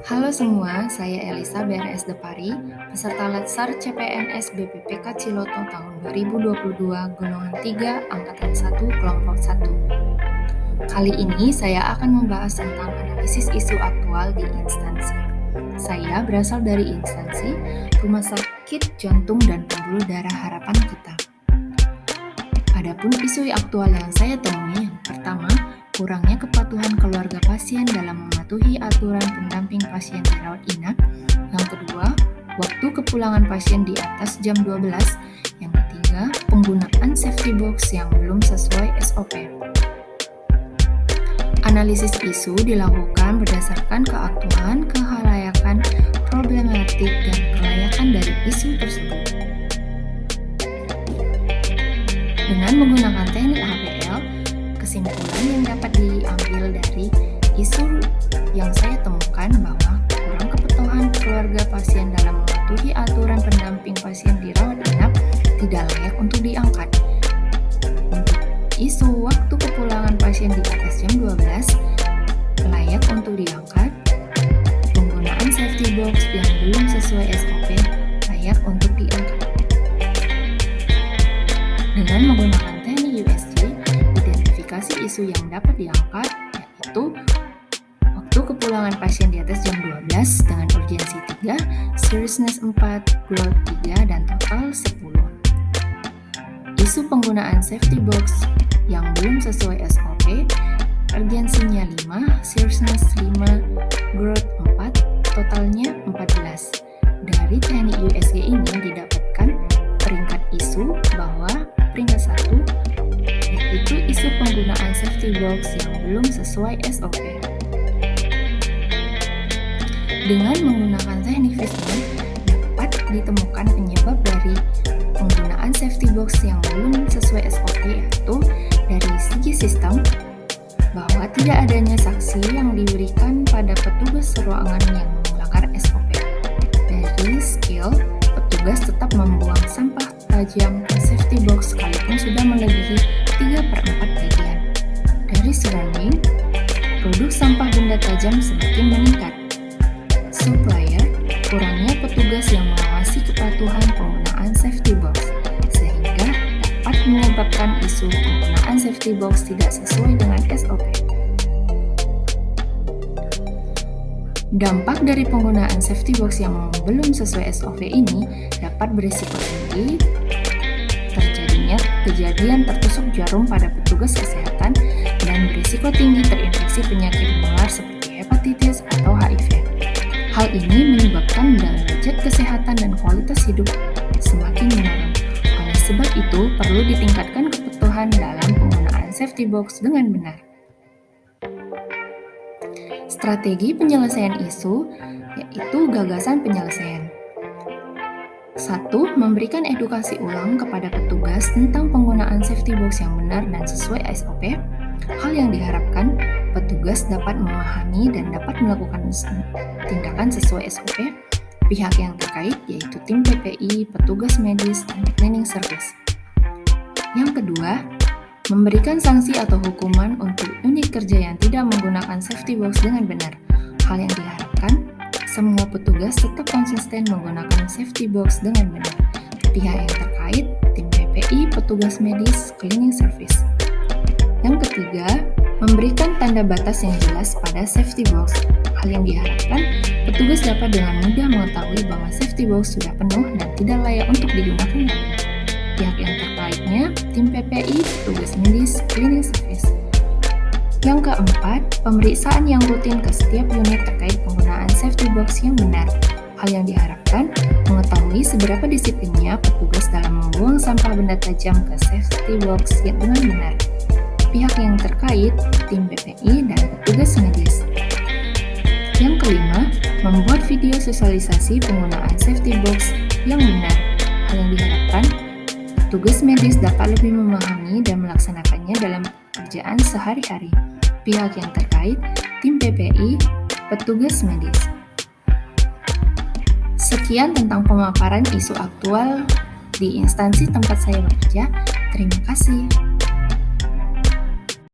Halo semua, saya Elisa BRS Depari, peserta Letsar CPNS BPPK Ciloto tahun 2022, golongan 3, angkatan 1, kelompok 1. Kali ini saya akan membahas tentang analisis isu aktual di instansi. Saya berasal dari instansi Rumah Sakit Jantung dan Pembuluh Darah Harapan Kita. Adapun isu aktual yang saya temui, yang pertama, kurangnya kepatuhan keluarga pasien dalam mematuhi aturan pendamping pasien dirawat inap. Yang kedua, waktu kepulangan pasien di atas jam 12. Yang ketiga, penggunaan safety box yang belum sesuai SOP. Analisis isu dilakukan berdasarkan keaktualan, kelayakan, problematik, dan kelayakan dari isu tersebut. Dengan menggunakan teknik HPL, kesimpulan yang dapat diambil dari isu yang saya temukan bahwa kurang kepatuhan keluarga pasien dalam mematuhi aturan pendamping pasien dirawat inap tidak layak untuk diangkat. Untuk isu waktu kepulangan pasien di atas jam 12 layak untuk diangkat. Penggunaan safety box yang belum sesuai SOP layak untuk diangkat. Dengan menggunakan teknik USG, identifikasi isu yang dapat diangkat yaitu waktu kepulangan pasien di atas jam 12 dengan urgensi 3, seriousness 4, growth 3, dan total 10. Isu penggunaan safety box yang belum sesuai SOP, urgensinya 5, seriousness 5, growth 4, totalnya 14. Dari teknik USG ini didapatkan peringkat isu bahwa peringkat 1 yaitu isu penggunaan safety box yang belum sesuai SOP. Dengan menggunakan teknik Fishman dapat ditemukan penyebab dari penggunaan safety box yang belum sesuai SOP, yaitu dari segi sistem bahwa tidak adanya saksi yang diberikan pada petugas ruangan yang melanggar SOP. Dari skill, petugas tetap membuang sampah tajam ke safety box sekalipun sudah melebihi 3/4 bagian. Dari surrounding, produk sampah benda tajam semakin meningkat. Supplier, kurangnya petugas yang mengawasi kepatuhan penggunaan safety box, sehingga dapat menyebabkan isu penggunaan safety box tidak sesuai dengan SOP. Dampak dari penggunaan safety box yang belum sesuai SOP ini dapat berisiko tinggi terjadinya kejadian tertusuk jarum pada petugas kesehatan dan berisiko tinggi terinfeksi penyakit menular seperti hepatitis atau HIV. Hal ini menyebabkan derajat kesehatan dan kualitas hidup semakin menurun. Oleh sebab itu, perlu ditingkatkan kepatuhan dalam penggunaan safety box dengan benar. Strategi penyelesaian isu yaitu gagasan penyelesaian. 1. Memberikan edukasi ulang kepada petugas tentang penggunaan safety box yang benar dan sesuai SOP. Hal yang diharapkan petugas dapat memahami dan dapat melakukan tindakan sesuai SOP. Pihak yang terkait yaitu tim PPI, petugas medis, dan cleaning service. Yang kedua, memberikan sanksi atau hukuman untuk unit kerja yang tidak menggunakan safety box dengan benar. Hal yang diharapkan, semua petugas tetap konsisten menggunakan safety box dengan benar. Pihak yang terkait, tim PPI, petugas medis, cleaning service. Yang ketiga, memberikan tanda batas yang jelas pada safety box. Hal yang diharapkan, petugas dapat dengan mudah mengetahui bahwa safety box sudah penuh dan tidak layak untuk digunakan lagi. Pihak yang terkaitnya, tim PPI, petugas medis, cleaning service. Yang keempat, pemeriksaan yang rutin ke setiap unit terkait penggunaan safety box yang benar. Hal yang diharapkan, mengetahui seberapa disiplinnya petugas dalam membuang sampah benda tajam ke safety box dengan benar. Pihak yang terkait, tim PPI, dan petugas medis. Yang kelima, membuat video sosialisasi penggunaan safety box yang benar. Hal yang diharapkan, petugas medis dapat lebih memahami dan melaksanakannya dalam pekerjaan sehari-hari. Pihak yang terkait, tim PPI, petugas medis. Sekian tentang pemaparan isu aktual di instansi tempat saya bekerja. Terima kasih.